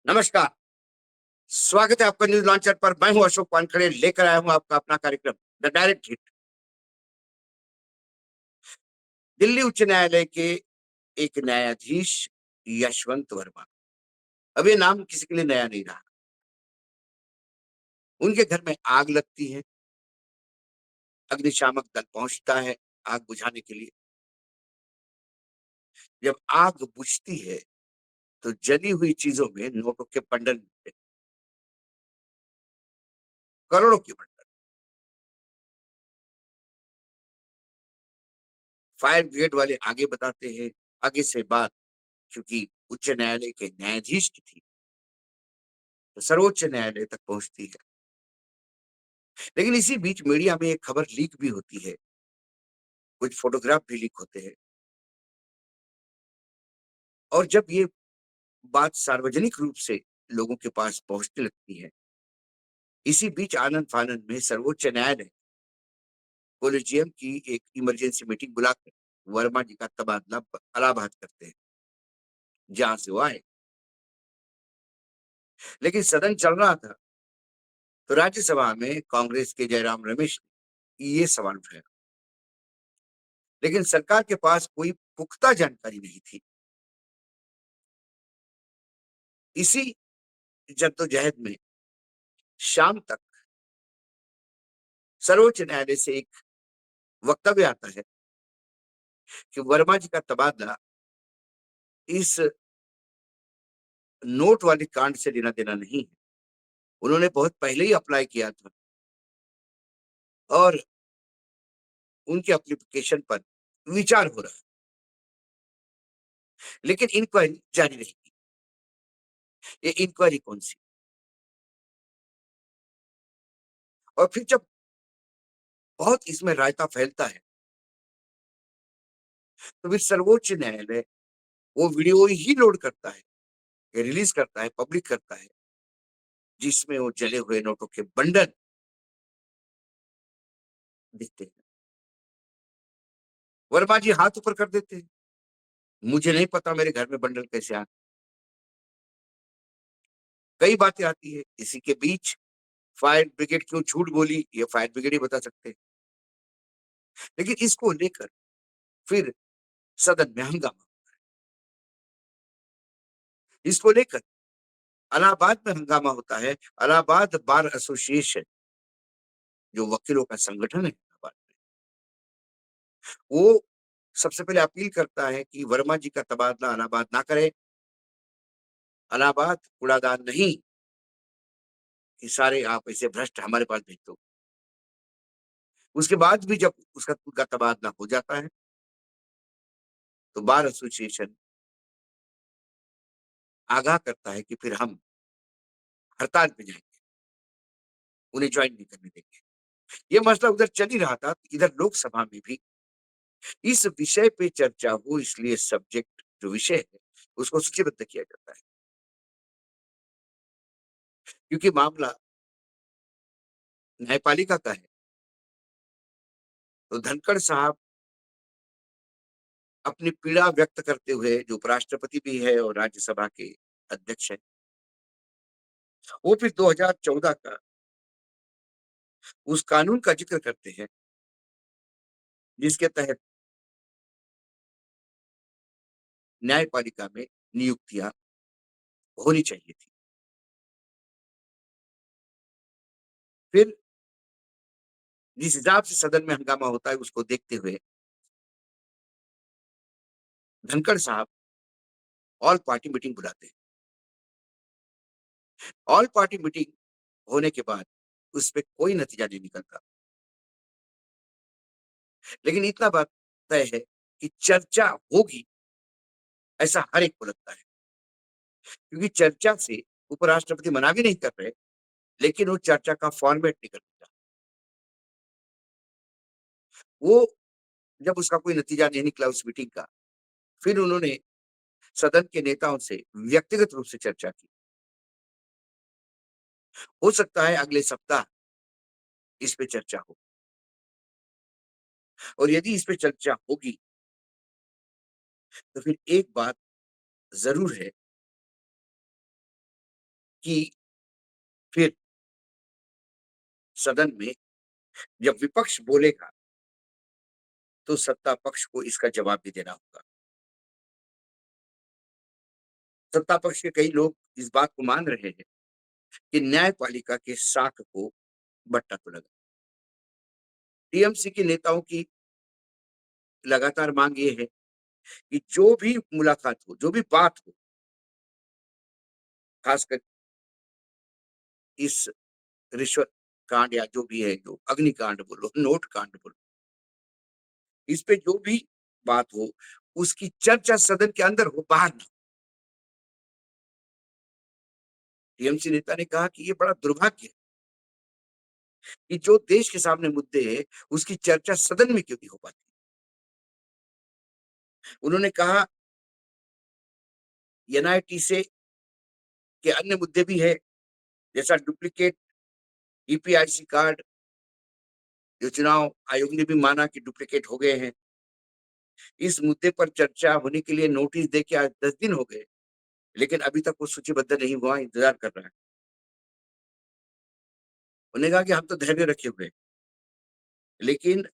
नमस्कार, स्वागत है आपका न्यूज़ लॉन्चर पर। मैं हूँ अशोक वानखेड़े, लेकर आया हूँ आपका अपना कार्यक्रम द डायरेक्ट हिट। दिल्ली उच्च न्यायालय के एक न्यायाधीश यशवंत वर्मा, अब ये नाम किसी के लिए नया नहीं रहा। उनके घर में आग लगती है, अग्निशामक दल पहुँचता है आग बुझाने के लिए। जब आग बुझती है, तो जली हुई चीज़ों में नोटों के बंडल मिलते हैं, करोड़ों के बंडल। फायर ब्रिगेड वाले आगे बताते हैं, आगे से बात चूँकि उच्च न्यायालय के न्यायाधीश की थी, तो सर्वोच्च न्यायालय तक पहुँचती है। लेकिन इसी बीच मीडिया में एक खबर लीक भी होती है, कुछ फ़ोटोग्राफ भी लीक होते हैं और जब ये बात सार्वजनिक रूप से लोगों के पास पहुँचने लगती है, इसी बीच आनन-फानन में सर्वोच्च न्यायालय कोलिजियम की एक इमरजेंसी मीटिंग बुलाकर वर्मा जी का तबादला इलाहाबाद करते हैं, जहाँ से वो आए। लेकिन सदन चल रहा था, तो राज्यसभा में कांग्रेस के जयराम रमेश ने ये सवाल उठाया, लेकिन सरकार के पास कोई पुख्ता जानकारी नहीं थी। इसी जद्दोजहद में शाम तक सर्वोच्च न्यायालय से एक वक्तव्य आता है कि वर्मा जी का तबादला इस नोट वाले कांड से लेना-देना नहीं है। उन्होंने बहुत पहले ही अप्लाई किया था और उनके एप्लीकेशन पर विचार हो रहा है, लेकिन इंक्वायरी जारी रहेगी। ये इंक्वायरी कौन-सी? और फिर जब बहुत इसमें रायता फैलता है, तो फिर सर्वोच्च न्यायालय वो वीडियो ही लोड करता है, रिलीज़ करता है, पब्लिक करता है, जिसमें वो जले हुए नोटों के बंडल दिखते हैं। वर्मा जी हाथ ऊपर कर देते हैं, मुझे नहीं पता मेरे घर में बंडल कैसे आ। कई बातें आती है, इसी के बीच फायर ब्रिगेड क्यों झूठ बोली, ये फायर ब्रिगेड ही बता सकते हैं। लेकिन इसको लेकर फिर सदन में हंगामा, इसको लेकर इलाहाबाद में हंगामा होता है। इलाहाबाद बार एसोसिएशन, जो वकीलों का संगठन है इलाहाबाद में, वो सबसे पहले अपील करता है कि वर्मा जी का तबादला इलाहाबाद ना करे। इलाहाबाद कूड़ादान नहीं कि सारे आप ऐसे भ्रष्ट हमारे पास भेज दो। उसके बाद भी जब उसका उनका तबादला हो जाता है, तो बार एसोसिएशन आगाह करता है कि फिर हम हड़ताल पे जाएँगे, उन्हें जॉइन नहीं करने देंगे। ये मसला उधर चल ही रहा था, इधर लोकसभा में भी इस विषय पे चर्चा हो, इसलिए सब्जेक्ट जो विषय है, उसको सूचीबद्ध किया जाता है। क्योंकि मामला न्यायपालिका का है, तो धनखड़ साहब अपनी पीड़ा व्यक्त करते हुए, जो उपराष्ट्रपति भी है और राज्यसभा के अध्यक्ष हैं, वो फिर 2014 का उस कानून का ज़िक्र करते हैं, जिसके तहत न्यायपालिका में नियुक्तियाँ होनी चाहिए थी। फिर जिस हिसाब से सदन में हंगामा होता है, उसको देखते हुए धनखड़ साहब ऑल पार्टी मीटिंग बुलाते हैं। ऑल पार्टी मीटिंग होने के बाद उसपे कोई नतीजा नहीं निकलता। लेकिन इतना बात तय है कि चर्चा होगी, ऐसा हर एक को लगता है। क्योंकि चर्चा से उपराष्ट्रपति मना भी नहीं कर रहे, लेकिन वो चर्चा का फॉर्मेट निकल गया। वो जब उसका कोई नतीजा नहीं निकला उस मीटिंग का, फिर उन्होंने सदन के नेताओं से व्यक्तिगत रूप से चर्चा की। हो सकता है अगले सप्ताह इस पे चर्चा हो और यदि इस पे चर्चा होगी, तो फिर एक बात ज़रूर है कि फिर सदन में जब विपक्ष बोलेगा, तो सत्ता पक्ष को इसका जवाब भी देना होगा। सत्ता पक्ष के कई लोग इस बात को मान रहे हैं कि न्यायपालिका के साख को बट्टा तो लगा। टीएमसी के नेताओं की लगातार मांग ये है कि जो भी मुलाकात हो, जो भी बात हो, खासकर इस रिश्वत कांड या जो भी है, जो अग्निकांड बोलो, नोट कांड बोलो, इस पे जो भी बात हो, उसकी चर्चा सदन के अंदर हो, बाहर ना। टीएमसी नेता ने कहा कि ये बड़ा दुर्भाग्य है कि जो देश के सामने मुद्दे हैं, उसकी चर्चा सदन में क्यों नहीं हो पाती। उन्होंने कहा एनआईटी से के अन्य मुद्दे भी है, जैसा डुप्लीकेट ईपीआईसी कार्ड, जो चुनाव आयोग ने भी माना कि डुप्लीकेट हो गए हैं। इस मुद्दे पर चर्चा होने के लिए नोटिस देके आज 10 दिन हो गए, लेकिन अभी तक वो सूचीबद्ध नहीं हुआ, इंतजार कर रहा है। उन्होंने कहा कि हम तो धैर्य रखे हुए हैं, लेकिन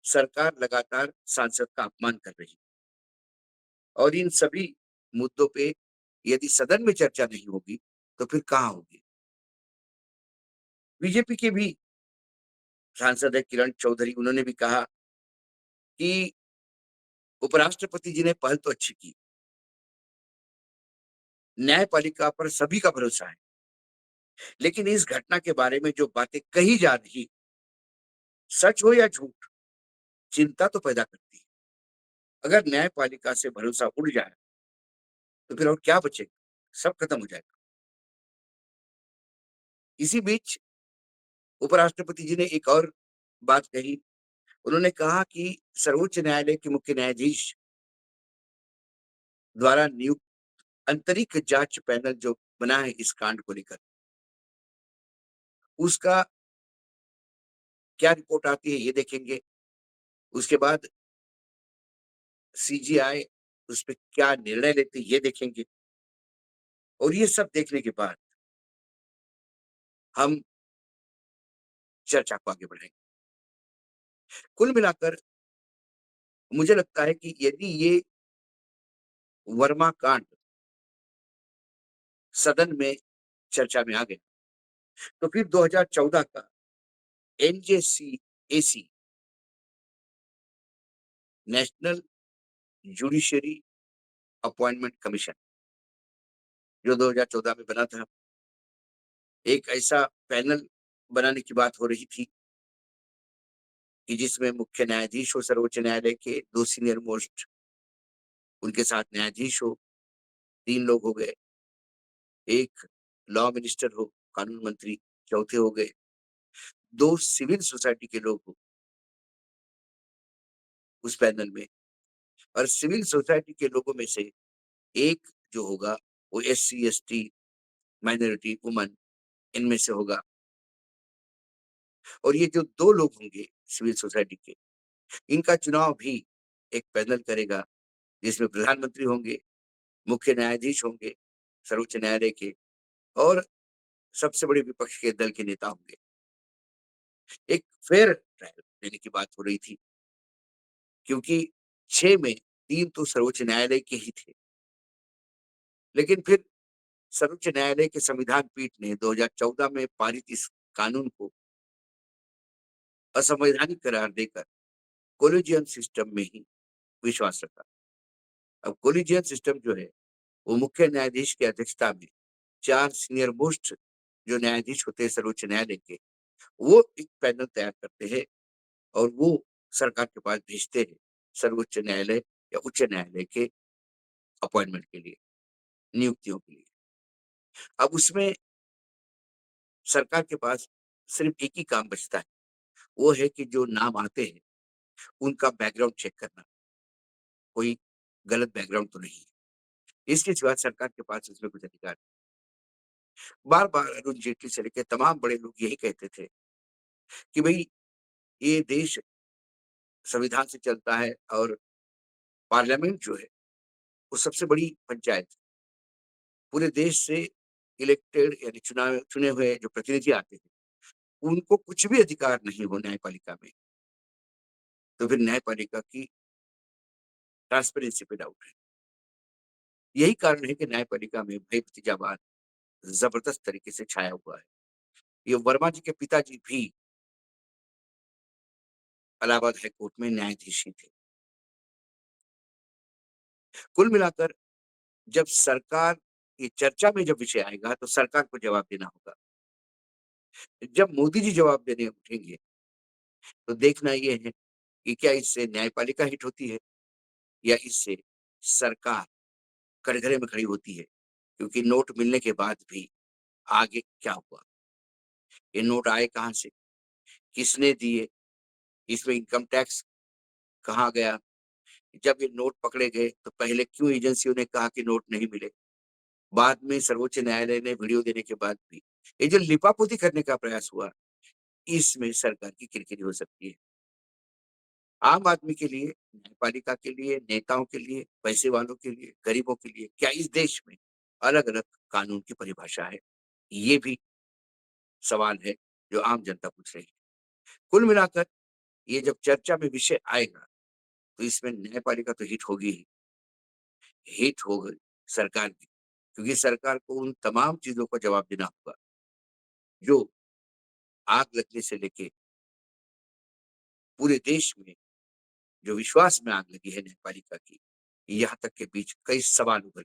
सरकार लगातार सांसद का अपमान कर रही है और इन सभी मुद्दों पे यदि सदन में चर्चा नहीं होगी, तो फिर कहाँ होगी? बीजेपी के भी सांसद है किरण चौधरी, उन्होंने भी कहा कि उपराष्ट्रपति जी ने पहल तो अच्छी की, न्यायपालिका पर सभी का भरोसा है, लेकिन इस घटना के बारे में जो बातें कही जा रही, सच हो या झूठ, चिंता तो पैदा करती है। अगर न्यायपालिका से भरोसा उड़ जाए, तो फिर और क्या बचेगा? सब खत्म हो जाएगा। इसी बीच उपराष्ट्रपति जी ने एक और बात कही। उन्होंने कहा कि सर्वोच्च न्यायालय के मुख्य न्यायाधीश द्वारा नियुक्त आंतरिक जांच पैनल जो बना है इस कांड को लेकर, उसका क्या रिपोर्ट आती है ये देखेंगे। उसके बाद सीजीआई उस पे क्या निर्णय लेती है ये देखेंगे और ये सब देखने के बाद हम चर्चा को आगे बढ़ाएंगे। कुल मिलाकर मुझे लगता है कि यदि ये वर्मा कांड सदन में चर्चा में आ गया, तो फिर 2014 का एनजेसीएसी, नेशनल जुडिशरी अपॉइंटमेंट कमीशन, जो 2014 में बना था, एक ऐसा पैनल बनाने की बात हो रही थी कि जिसमें मुख्य न्यायाधीश हो सर्वोच्च न्यायालय के, 2 सीनियर मोस्ट उनके साथ न्यायाधीश हो, 3 लोग हो गए, एक लॉ मिनिस्टर हो, कानून मंत्री, चौथे हो गए, 2 सिविल सोसाइटी के लोग हो उस पैनल में और सिविल सोसाइटी के लोगों में से एक जो होगा वो एससी, एसटी, माइनॉरिटी, वुमन, इनमें से होगा और ये जो 2 लोग होंगे सिविल सोसाइटी के, इनका चुनाव भी एक पैनल करेगा, जिसमें प्रधानमंत्री होंगे, मुख्य न्यायाधीश होंगे सर्वोच्च न्यायालय के और सबसे बड़े विपक्ष के दल के नेता होंगे। एक फेयर ट्रायल देने की बात हो रही थी, क्योंकि 6 में 3 तो सर्वोच्च न्यायालय के ही थे। लेकिन फिर सर्वोच्च न्यायालय के संविधान पीठ ने 2014 में पारित इस कानून को असंवैधानिक करार देकर कोलिजियम सिस्टम में ही विश्वास रखा। अब कोलिजियम सिस्टम जो है, वो मुख्य न्यायाधीश की अध्यक्षता में 4 सीनियर मोस्ट जो न्यायाधीश होते हैं सर्वोच्च न्यायालय के, वो एक पैनल तैयार करते हैं और वो सरकार के पास भेजते हैं सर्वोच्च न्यायालय या उच्च न्यायालय के अपॉइंटमेंट के लिए, नियुक्तियों के लिए। अब उसमें सरकार के पास सिर्फ एक ही काम बचता है, वो है कि जो नाम आते हैं, उनका बैकग्राउंड चेक करना, कोई गलत बैकग्राउंड तो नहीं है। इसके सिवा सरकार के पास इसमें कुछ अधिकार नहीं। बार-बार अरुण जेटली से लेके तमाम बड़े लोग यही कहते थे कि भई ये देश संविधान से चलता है और पार्लियामेंट जो है, वो सबसे बड़ी पंचायत है। पूरे देश से इलेक्टेड यानी चुने हुए जो प्रतिनिधि आते हैं, उनको कुछ भी अधिकार नहीं हो न्यायपालिका में, तो फिर न्यायपालिका की ट्रांसपेरेंसी पे डाउट है। यही कारण है कि न्यायपालिका में भय भतीजावाद जबरदस्त तरीके से छाया हुआ है। ये वर्मा जी के पिताजी भी इलाहाबाद हाई कोर्ट में न्यायाधीश ही थे। कुल मिलाकर जब सरकार ये चर्चा में जब विषय आएगा तो सरकार को जवाब देना होगा। जब मोदी जी जवाब देने उठेंगे तो देखना ये है कि क्या इससे न्यायपालिका हिट होती है या इससे सरकार कटघरे में खड़ी होती है। क्योंकि नोट मिलने के बाद भी आगे क्या हुआ? ये नोट आए कहाँ से? किसने दिए? इसमें इनकम टैक्स कहाँ गया? जब ये नोट पकड़े गए तो पहले क्यों एजेंसियों ने कहा कि नोट नहीं मिले? बाद में सर्वोच्च न्यायालय ने वीडियो देने के बाद भी ये जो लिपापोती करने का प्रयास हुआ, इसमें सरकार की किरकिरी हो सकती है। आम आदमी के लिए, न्यायपालिका के लिए, नेताओं के लिए, पैसे वालों के लिए, गरीबों के लिए, क्या इस देश में अलग-अलग कानून की परिभाषा है? ये भी सवाल है जो आम जनता पूछ रही है। कुल मिलाकर ये जब चर्चा में विषय आएगा, तो इसमें न्यायपालिका तो हिट होगी ही, हिट होगी सरकार भी, क्योंकि सरकार को उन तमाम चीज़ों का जवाब देना होगा, जो आग लगने से लेके पूरे देश में जो विश्वास में आग लगी है न्यायपालिका की, यहाँ तक के बीच कई सवाल उभर